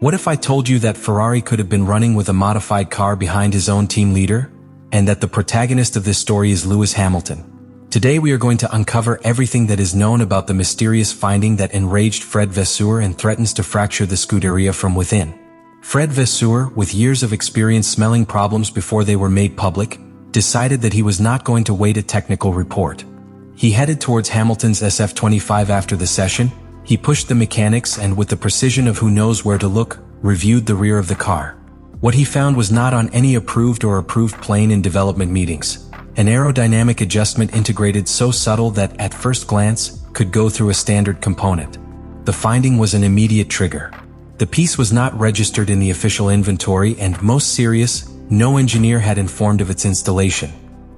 What if I told you that Ferrari could have been running with a modified car behind his own team leader? And that the protagonist of this story is Lewis Hamilton. Today we are going to uncover everything that is known about the mysterious finding that enraged Fred Vasseur and threatens to fracture the Scuderia from within. Fred Vasseur, with years of experience smelling problems before they were made public, decided that he was not going to wait a technical report. He headed towards Hamilton's SF25 after the session. He pushed the mechanics and, with the precision of who knows where to look, reviewed the rear of the car. What he found was not on any approved plane in development meetings. An aerodynamic adjustment integrated so subtle that, at first glance, could go through a standard component. The finding was an immediate trigger. The piece was not registered in the official inventory and, most serious, no engineer had informed of its installation.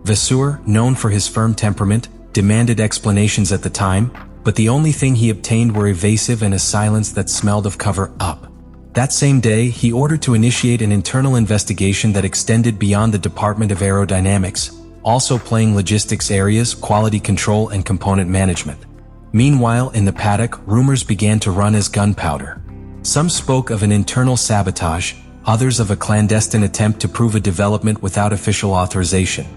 Vasseur, known for his firm temperament, demanded explanations at the time, but the only thing he obtained were evasive and a silence that smelled of cover-up. That same day, he ordered to initiate an internal investigation that extended beyond the Department of Aerodynamics, also playing logistics areas, quality control, and component management. Meanwhile, in the paddock, rumors began to run as gunpowder. Some spoke of an internal sabotage, others of a clandestine attempt to prove a development without official authorization.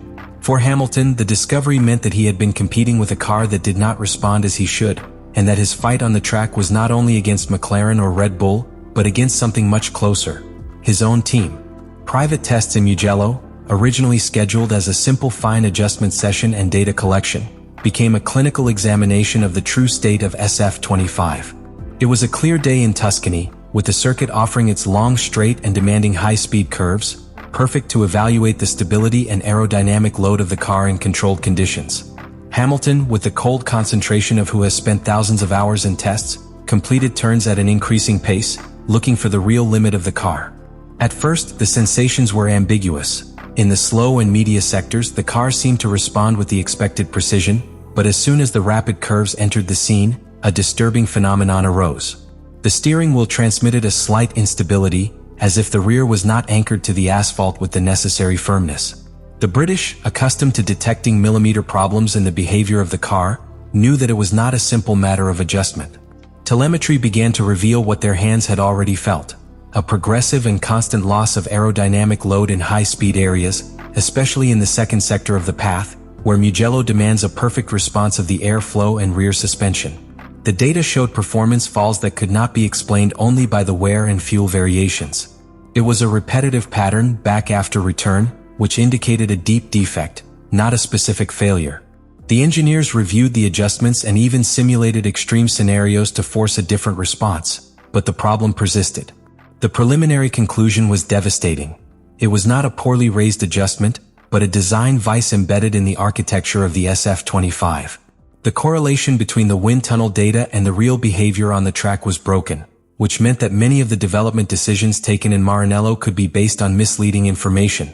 For Hamilton, the discovery meant that he had been competing with a car that did not respond as he should, and that his fight on the track was not only against McLaren or Red Bull, but against something much closer: his own team. Private tests in Mugello, originally scheduled as a simple fine adjustment session and data collection, became a clinical examination of the true state of SF25. It was a clear day in Tuscany, with the circuit offering its long straight and demanding high-speed curves, perfect to evaluate the stability and aerodynamic load of the car in controlled conditions. Hamilton, with the cold concentration of who has spent thousands of hours in tests, completed turns at an increasing pace, looking for the real limit of the car. At first, the sensations were ambiguous. In the slow and media sectors, the car seemed to respond with the expected precision, but as soon as the rapid curves entered the scene, a disturbing phenomenon arose. The steering wheel transmitted a slight instability, as if the rear was not anchored to the asphalt with the necessary firmness. The British, accustomed to detecting millimeter problems in the behavior of the car, knew that it was not a simple matter of adjustment. Telemetry began to reveal what their hands had already felt: a progressive and constant loss of aerodynamic load in high-speed areas, especially in the second sector of the path, where Mugello demands a perfect response of the airflow and rear suspension. The data showed performance falls that could not be explained only by the wear and fuel variations. It was a repetitive pattern, back after return, which indicated a deep defect, not a specific failure. The engineers reviewed the adjustments and even simulated extreme scenarios to force a different response, but the problem persisted. The preliminary conclusion was devastating. It was not a poorly raised adjustment, but a design vice embedded in the architecture of the SF25. The correlation between the wind tunnel data and the real behavior on the track was broken, which meant that many of the development decisions taken in Maranello could be based on misleading information.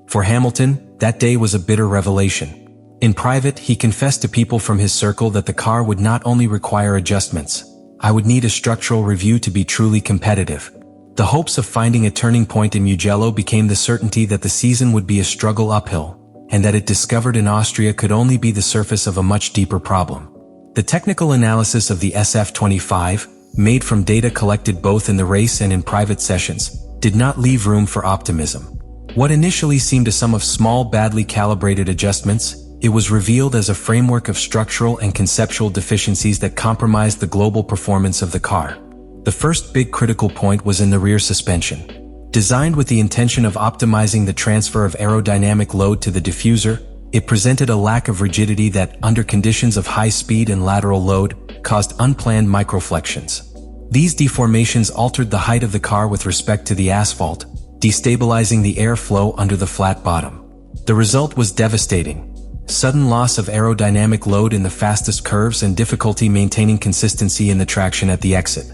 For Hamilton, that day was a bitter revelation. In private, he confessed to people from his circle that the car would not only require adjustments. "I would need a structural review to be truly competitive." The hopes of finding a turning point in Mugello became the certainty that the season would be a struggle uphill, and that it discovered in Austria could only be the surface of a much deeper problem. The technical analysis of the SF25, made from data collected both in the race and in private sessions, did not leave room for optimism. What initially seemed a sum of small, badly calibrated adjustments, it was revealed as a framework of structural and conceptual deficiencies that compromised the global performance of the car. The first big critical point was in the rear suspension. Designed with the intention of optimizing the transfer of aerodynamic load to the diffuser, it presented a lack of rigidity that, under conditions of high speed and lateral load, caused unplanned microflexions. These deformations altered the height of the car with respect to the asphalt, destabilizing the airflow under the flat bottom. The result was devastating: sudden loss of aerodynamic load in the fastest curves and difficulty maintaining consistency in the traction at the exit.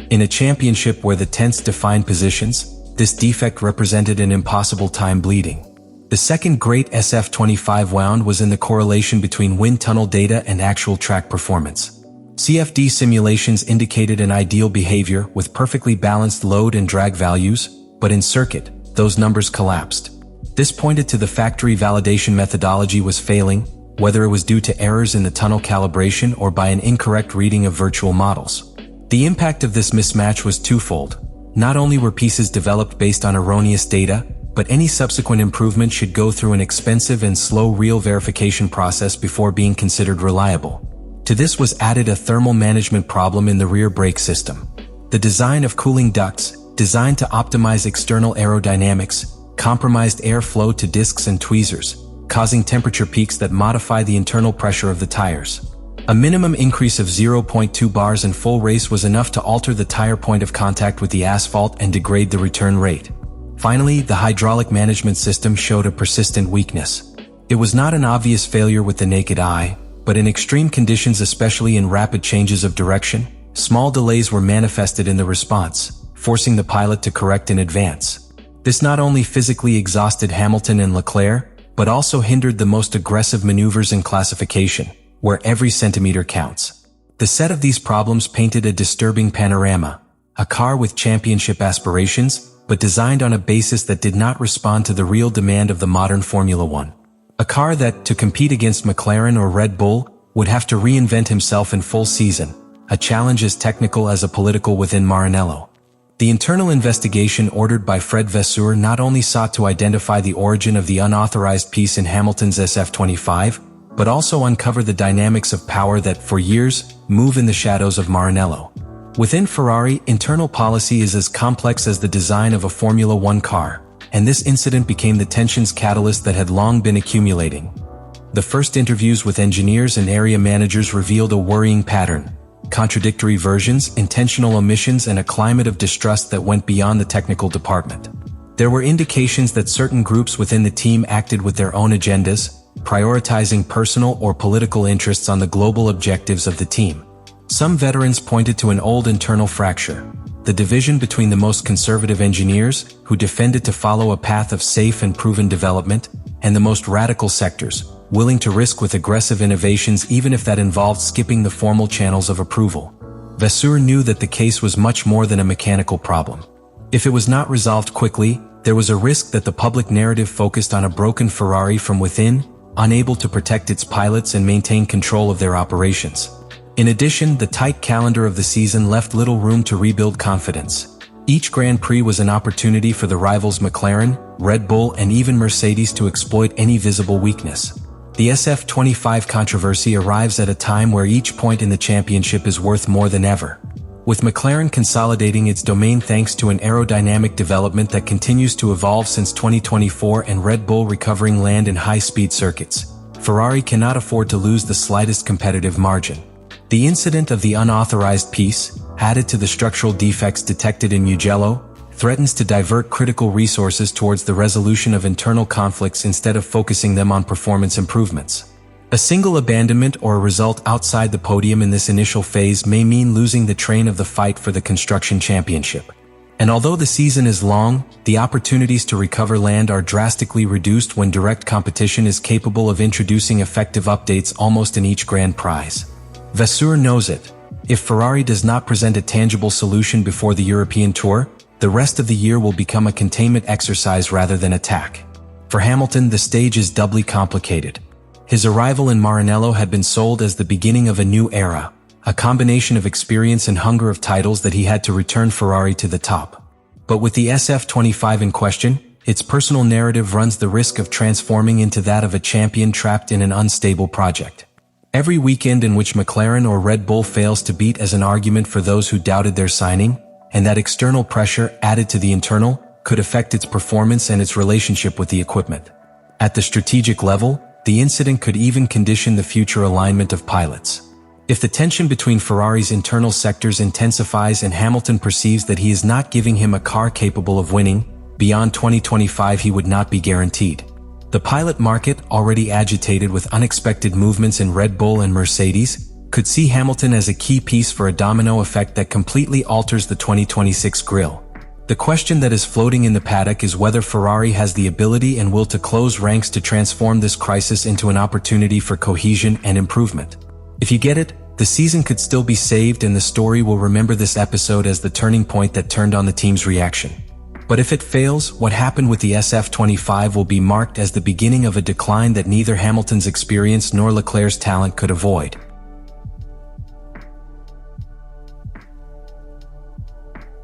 In a championship where the tenths defined positions, this defect represented an impossible time bleeding. The second great SF25 wound was in the correlation between wind tunnel data and actual track performance. CFD simulations indicated an ideal behavior with perfectly balanced load and drag values, but in circuit, those numbers collapsed. This pointed to the factory validation methodology was failing, whether it was due to errors in the tunnel calibration or by an incorrect reading of virtual models. The impact of this mismatch was twofold. Not only were pieces developed based on erroneous data, but any subsequent improvement should go through an expensive and slow real verification process before being considered reliable. To this was added a thermal management problem in the rear brake system. The design of cooling ducts, designed to optimize external aerodynamics, compromised airflow to discs and tweezers, causing temperature peaks that modify the internal pressure of the tires. A minimum increase of 0.2 bars in full race was enough to alter the tire point of contact with the asphalt and degrade the return rate. Finally, the hydraulic management system showed a persistent weakness. It was not an obvious failure with the naked eye, but in extreme conditions, especially in rapid changes of direction, small delays were manifested in the response, forcing the pilot to correct in advance. This not only physically exhausted Hamilton and Leclerc, but also hindered the most aggressive maneuvers in classification, where every centimeter counts. The set of these problems painted a disturbing panorama: a car with championship aspirations, but designed on a basis that did not respond to the real demand of the modern Formula One. A car that, to compete against McLaren or Red Bull, would have to reinvent himself in full season, a challenge as technical as a political within Maranello. The internal investigation ordered by Fred Vasseur not only sought to identify the origin of the unauthorized piece in Hamilton's SF25, but also uncover the dynamics of power that, for years, move in the shadows of Maranello. Within Ferrari, internal policy is as complex as the design of a Formula One car, and this incident became the tensions catalyst that had long been accumulating. The first interviews with engineers and area managers revealed a worrying pattern: contradictory versions, intentional omissions, and a climate of distrust that went beyond the technical department. There were indications that certain groups within the team acted with their own agendas, prioritizing personal or political interests on the global objectives of the team. Some veterans pointed to an old internal fracture: the division between the most conservative engineers, who defended to follow a path of safe and proven development, and the most radical sectors, willing to risk with aggressive innovations even if that involved skipping the formal channels of approval. Vasseur knew that the case was much more than a mechanical problem. If it was not resolved quickly, there was a risk that the public narrative focused on a broken Ferrari from within, unable to protect its pilots and maintain control of their operations. In addition, the tight calendar of the season left little room to rebuild confidence. Each Grand Prix was an opportunity for the rivals McLaren, Red Bull, and even Mercedes to exploit any visible weakness. The SF25 controversy arrives at a time where each point in the championship is worth more than ever. With McLaren consolidating its domain thanks to an aerodynamic development that continues to evolve since 2024 and Red Bull recovering land in high-speed circuits, Ferrari cannot afford to lose the slightest competitive margin. The incident of the unauthorized piece, added to the structural defects detected in Mugello, threatens to divert critical resources towards the resolution of internal conflicts instead of focusing them on performance improvements. A single abandonment or a result outside the podium in this initial phase may mean losing the train of the fight for the construction championship. And although the season is long, the opportunities to recover land are drastically reduced when direct competition is capable of introducing effective updates almost in each grand prize. Vasseur knows it. If Ferrari does not present a tangible solution before the European Tour, the rest of the year will become a containment exercise rather than attack. For Hamilton, the stage is doubly complicated. His arrival in Maranello had been sold as the beginning of a new era, a combination of experience and hunger of titles that he had to return Ferrari to the top. But with the SF25 in question, its personal narrative runs the risk of transforming into that of a champion trapped in an unstable project. Every weekend in which McLaren or Red Bull fails to beat as an argument for those who doubted their signing, and that external pressure added to the internal could affect its performance and its relationship with the equipment. At the strategic level, the incident could even condition the future alignment of pilots. If the tension between Ferrari's internal sectors intensifies and Hamilton perceives that he is not giving him a car capable of winning, beyond 2025 he would not be guaranteed. The pilot market, already agitated with unexpected movements in Red Bull and Mercedes, could see Hamilton as a key piece for a domino effect that completely alters the 2026 grille. The question that is floating in the paddock is whether Ferrari has the ability and will to close ranks to transform this crisis into an opportunity for cohesion and improvement. If you get it, the season could still be saved and the story will remember this episode as the turning point that turned on the team's reaction. But if it fails, what happened with the SF25 will be marked as the beginning of a decline that neither Hamilton's experience nor Leclerc's talent could avoid.